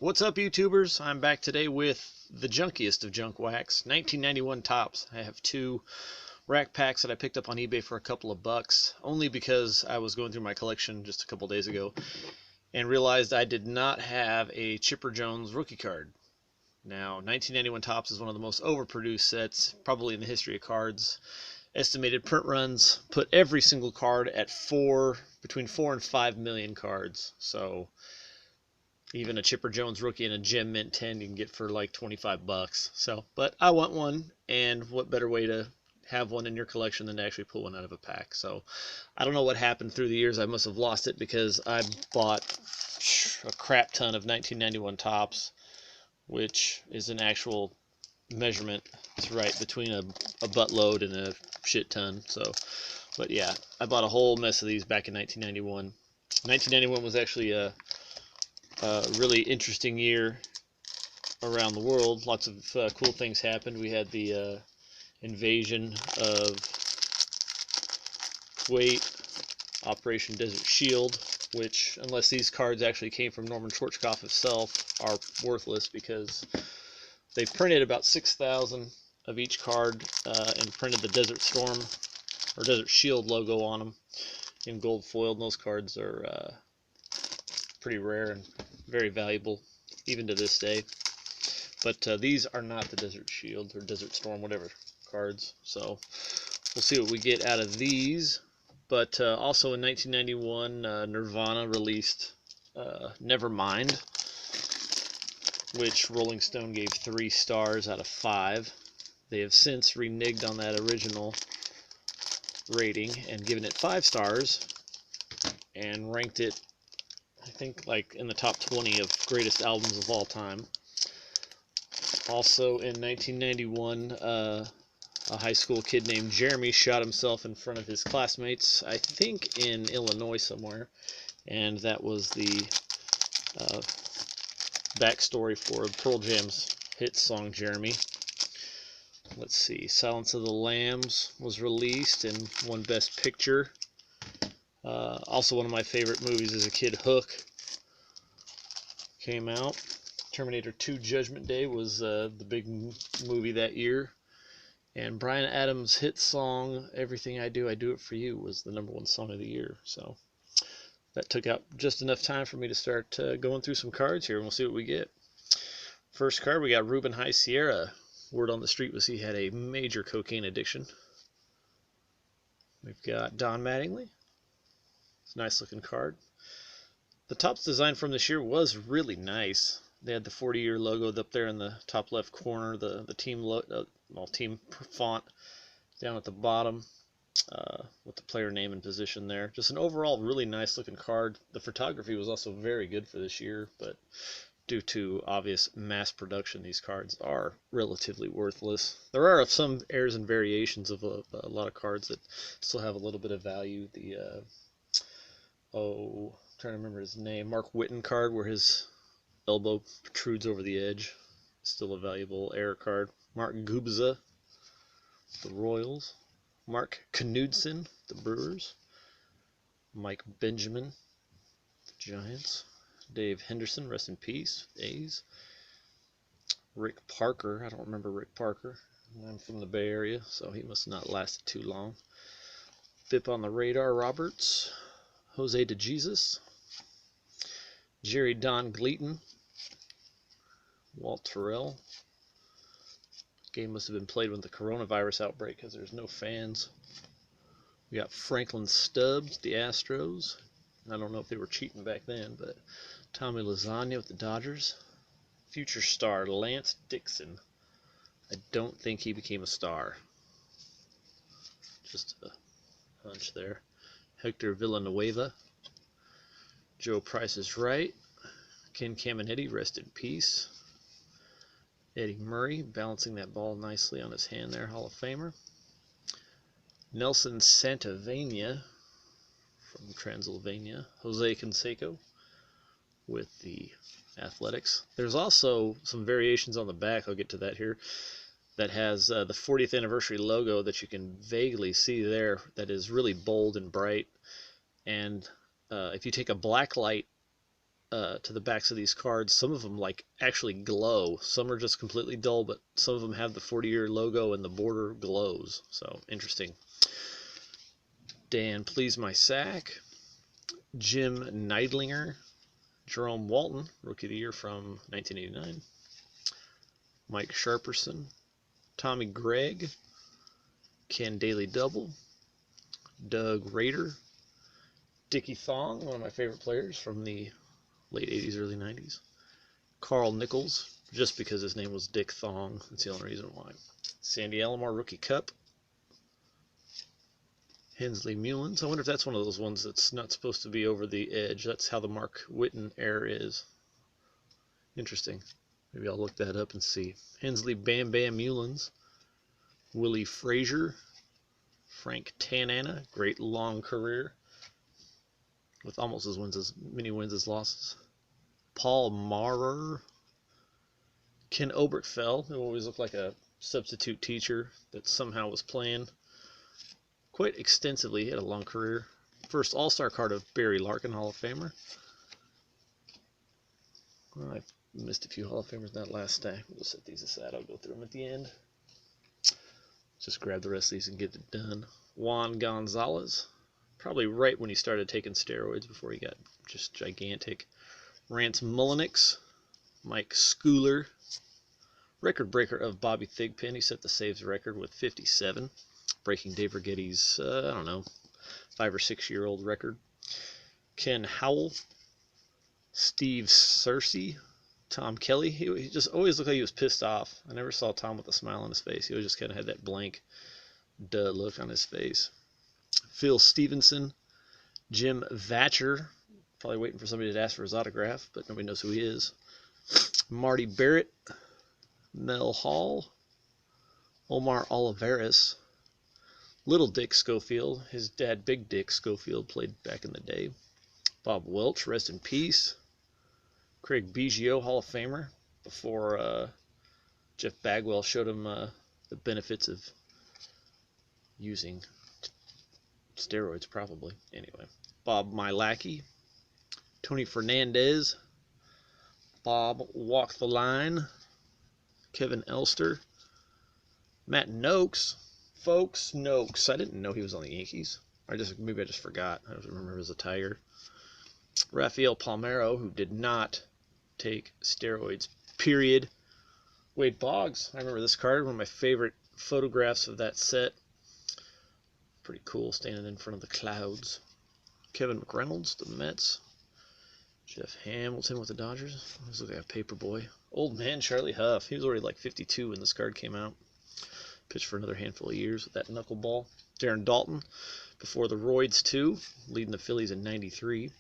What's up, YouTubers? I'm back today with the junkiest of junk wax, 1991 Topps. I have two rack packs that I picked up on eBay for a couple of bucks, only because I was going through my collection just a couple days ago and realized I did not have a Chipper Jones rookie card. Now, 1991 Topps is one of the most overproduced sets, probably in the history of cards. Estimated print runs put every single card at between 4 and 5 million cards. So even a Chipper Jones rookie and a Gem Mint 10 you can get for like 25 bucks. So, but I want one, and what better way to have one in your collection than to actually pull one out of a pack. So I don't know what happened through the years. I must have lost it because I bought a crap ton of 1991 Topps, which is an actual measurement. It's right between a buttload and a shit ton. So, but yeah, I bought a whole mess of these back in 1991. 1991 was actually a really interesting year around the world. Lots of cool things happened. We had the invasion of Kuwait, Operation Desert Shield, which, unless these cards actually came from Norman Schwarzkopf himself, are worthless because they printed about 6,000 of each card and printed the Desert Storm or Desert Shield logo on them in gold foil. And those cards are pretty rare and very valuable even to this day. But these are not the Desert Shield or Desert Storm, whatever cards. So we'll see what we get out of these. But also in 1991, Nirvana released Nevermind, which Rolling Stone gave 3 stars out of 5. They have since reneged on that original rating and given it 5 stars and ranked it, I think, like in the top 20 of greatest albums of all time. Also in 1991, a high school kid named Jeremy shot himself in front of his classmates, I think in Illinois somewhere, and that was the backstory for Pearl Jam's hit song Jeremy. Let's see, Silence of the Lambs was released and won Best Picture. Also one of my favorite movies as a kid, Hook, came out. Terminator 2 Judgment Day was the big movie that year. And Bryan Adams' hit song, Everything I Do It For You, was the #1 song of the year. So that took out just enough time for me to start going through some cards here, and we'll see what we get. First card, we got Ruben High Sierra. Word on the street was he had a major cocaine addiction. We've got Don Mattingly. It's a nice looking card. The Topps design from this year was really nice. They had the 40-year logo up there in the top left corner, the team team font down at the bottom with the player name and position there. Just an overall really nice looking card. The photography was also very good for this year, but due to obvious mass production, these cards are relatively worthless. There are some errors and variations of a lot of cards that still have a little bit of value. The I'm trying to remember his name, Mark Whitten card, where his elbow protrudes over the edge, still a valuable error card. Mark Gubza, the Royals. Mark Knudsen, the Brewers. Mike Benjamin, the Giants. Dave Henderson, rest in peace, A's. Rick Parker, I don't remember Rick Parker. I'm from the Bay Area, so he must not have lasted too long. Bip on the Radar Roberts. Jose DeJesus. Jerry Don Gleaton. Walt Terrell. Game must have been played with the coronavirus outbreak because there's no fans. We got Franklin Stubbs, the Astros. I don't know if they were cheating back then, but Tommy Lasagna with the Dodgers. Future star Lance Dixon. I don't think he became a star. Just a hunch there. Hector Villanueva. Joe Price is Right. Ken Caminiti, rest in peace. Eddie Murray, balancing that ball nicely on his hand there, Hall of Famer. Nelson Santavania from Transylvania. Jose Canseco with the Athletics. There's also some variations on the back, I'll get to that here, that has the 40th anniversary logo that you can vaguely see there that is really bold and bright. And if you take a black light to the backs of these cards. Some of them like actually glow. Some are just completely dull, but some of them have the 40-year logo and the border glows. So interesting. Dan Please My Sack, Jim Neidlinger, Jerome Walton, Rookie of the Year from 1989, Mike Sharperson, Tommy Gregg, Ken Daly Double, Doug Rader, Dickie Thong, one of my favorite players from the late 80s, early 90s, Carl Nichols, just because his name was Dick Thong, that's the only reason why, Sandy Alomar Rookie Cup, Hensley Mullins. I wonder if that's one of those ones that's not supposed to be over the edge. That's how the Mark Whitten error is. Interesting. Maybe I'll look that up and see. Hensley Bam Bam Mullins, Willie Frazier, Frank Tanana, great long career with almost as many wins as losses. Paul Maurer, Ken Oberkfell, who always looked like a substitute teacher that somehow was playing quite extensively. He had a long career. First All-Star card of Barry Larkin, Hall of Famer. Well, I missed a few Hall of Famers in that last stack. We'll set these aside. I'll go through them at the end. Just grab the rest of these and get it done. Juan Gonzalez, probably right when he started taking steroids before he got just gigantic. Rance Mullenix, Mike Schooler, record breaker of Bobby Thigpen. He set the saves record with 57, breaking Dave Righetti's, I don't know, 5 or 6 year old record. Ken Howell, Steve Searcy, Tom Kelly. He just always looked like he was pissed off. I never saw Tom with a smile on his face. He always just kind of had that blank, duh look on his face. Phil Stevenson, Jim Vatcher, probably waiting for somebody to ask for his autograph, but nobody knows who he is. Marty Barrett, Mel Hall, Omar Olivares, Little Dick Schofield. His dad, Big Dick Schofield, played back in the day. Bob Welch, rest in peace. Craig Biggio, Hall of Famer, before Jeff Bagwell showed him the benefits of using steroids, probably. Anyway, Bob Mylacki, Tony Fernandez, Bob Walk the Line, Kevin Elster, Matt Noakes. Folks, Noakes. I didn't know he was on the Yankees. Maybe I just forgot. I don't remember him as a Tiger. Rafael Palmeiro, who did not take steroids, period. Wade Boggs. I remember this card. One of my favorite photographs of that set. Pretty cool, standing in front of the clouds. Kevin McReynolds, the Mets. Jeff Hamilton with the Dodgers. He looks like a paper boy. Old man Charlie Huff. He was already like 52 when this card came out. Pitched for another handful of years with that knuckleball. Darren Dalton, before the Roids too, leading the Phillies in '93.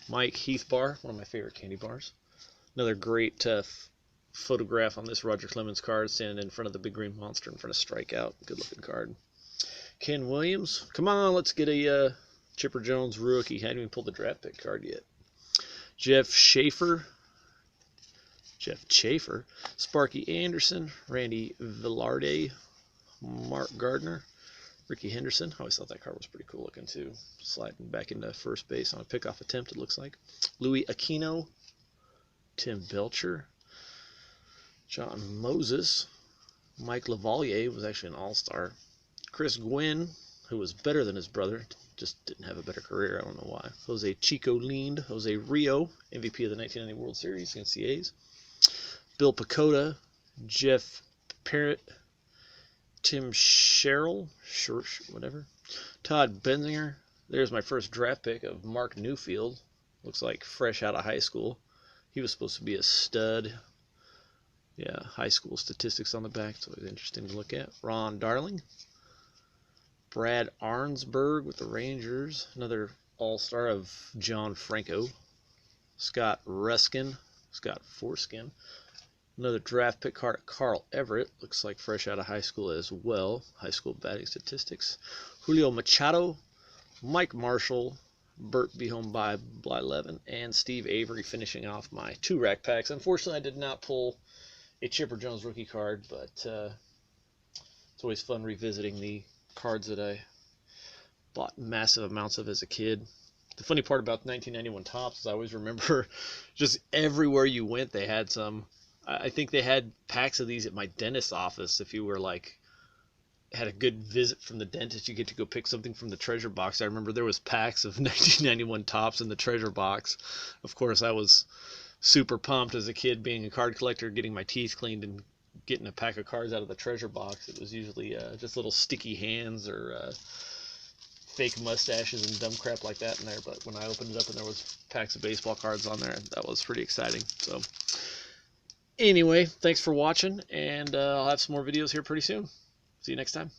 Mike Heathbar, one of my favorite candy bars. Another great photograph on this Roger Clemens card, standing in front of the big green monster in front of Strikeout. Good looking card. Ken Williams. Come on, let's get a Chipper Jones rookie. Hadn't even pulled the draft pick card yet. Jeff Schaefer. Sparky Anderson. Randy Villarde. Mark Gardner. Ricky Henderson. I always thought that card was pretty cool looking too. Sliding back into first base on a pickoff attempt, it looks like. Louis Aquino. Tim Belcher. John Moses. Mike Lavalier was actually an all-star. Chris Gwynn, who was better than his brother, just didn't have a better career. I don't know why. Jose Chico Lind. Jose Rio, MVP of the 1990 World Series against the A's. Bill Pecota. Jeff Parrott. Tim Sherrill, whatever. Todd Benzinger. There's my first draft pick of Mark Newfield. Looks like fresh out of high school. He was supposed to be a stud. Yeah, high school statistics on the back. So it's interesting to look at. Ron Darling. Brad Arnsberg with the Rangers. Another all-star of John Franco. Scott Ruskin. Scott Foreskin. Another draft pick card, Carl Everett. Looks like fresh out of high school as well. High school batting statistics. Julio Machado, Mike Marshall, Burt Behome by Blyleven, and Steve Avery finishing off my 2 rack packs. Unfortunately, I did not pull a Chipper Jones rookie card, but it's always fun revisiting the cards that I bought massive amounts of as a kid. The funny part about 1991 Topps is I always remember just everywhere you went they had some. I think they had packs of these at my dentist's office. If you were like had a good visit from the dentist, you get to go pick something from the treasure box. I remember there was packs of 1991 Topps in the treasure box. Of course, I was super pumped as a kid, being a card collector, getting my teeth cleaned and getting a pack of cards out of the treasure box. It was usually just little sticky hands or fake mustaches and dumb crap like that in there. But when I opened it up and there was packs of baseball cards on there, that was pretty exciting. So anyway, thanks for watching, and I'll have some more videos here pretty soon. See you next time.